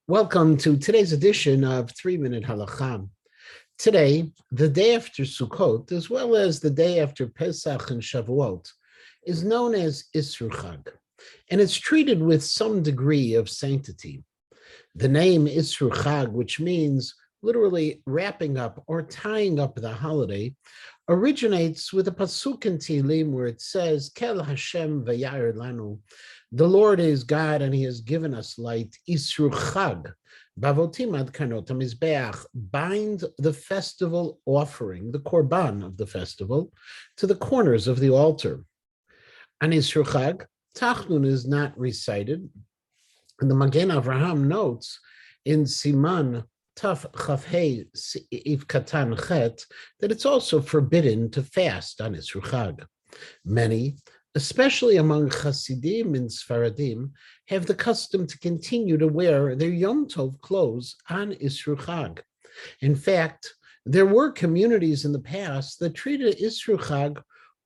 Welcome to today's edition of 3 Minute Halacha. Today, the day after Sukkot, as well as the day after Pesach and Shavuot, is known as Isru Chag, and it's treated with some degree of sanctity. The name Isru Chag, which means literally wrapping up or tying up the holiday, originates with a pasuk in Tehillim where it says, Kel Hashem v'yair lanu, the Lord is God and he has given us light, Isru Chag, bavotim ad kanot hamizbeach, bind the festival offering, the korban of the festival, to the corners of the altar. On Isru Chag, Tachnun is not recited, and the Magen Avraham notes in Siman Taf Chafhei If Katan Chet that it's also forbidden to fast on Isru Chag. Many, especially among Hasidim and Sfaradim, have the custom to continue to wear their Yom Tov clothes on Isru Chag. In fact, there were communities in the past that treated Isru Chag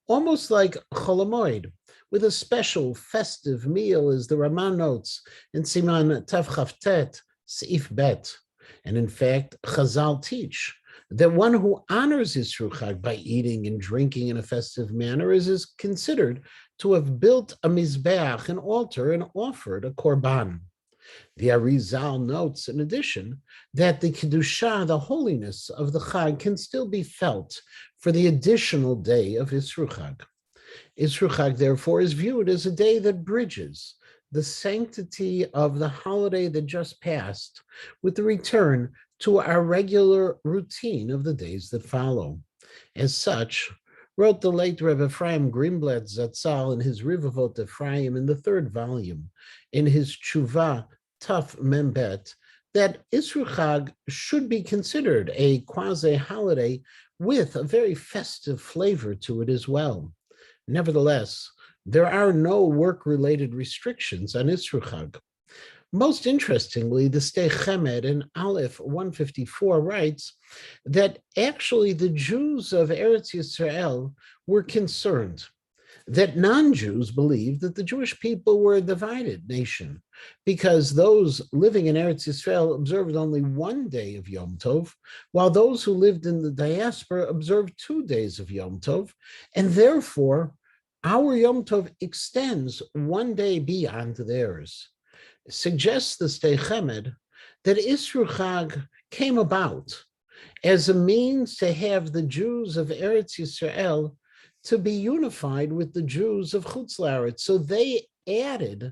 almost like Chol Hamoed, with a special festive meal, as the Raman notes in Siman Tav Chavtet Seif Bet. And in fact, Chazal teach that one who honors Isru Chag by eating and drinking in a festive manner is considered to have built a mizbeach, an altar, and offered a korban. The Arizal notes, in addition, that the Kedusha, the holiness of the Chag, can still be felt for the additional day of Isru Chag. Isru Chag, therefore, is viewed as a day that bridges the sanctity of the holiday that just passed with the return to our regular routine of the days that follow. As such, wrote the late Rebbe Ephraim Greenblatt Zatzal in his Rivavot Ephraim in the third volume, in his Tshuva Taf Membet, that Isru Chag should be considered a quasi-holiday with a very festive flavor to it as well. Nevertheless, there are no work-related restrictions on Isru Chag. Most interestingly, the Stei Chemed in Aleph 154 writes that actually the Jews of Eretz Yisrael were concerned that non-Jews believed that the Jewish people were a divided nation because those living in Eretz Yisrael observed only one day of Yom Tov, while those who lived in the diaspora observed 2 days of Yom Tov, and therefore our Yom Tov extends one day beyond theirs. Suggests the Stei Chemed that Isru Chag came about as a means to have the Jews of Eretz Yisrael to be unified with the Jews of Chutz La'aretz. So they added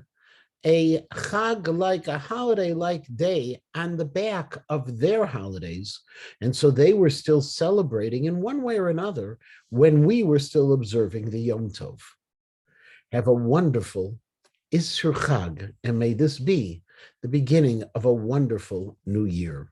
a Chag, like a holiday-like day, on the back of their holidays. And so they were still celebrating in one way or another when we were still observing the Yom Tov. Have a wonderful Isru Chag, and may this be the beginning of a wonderful new year.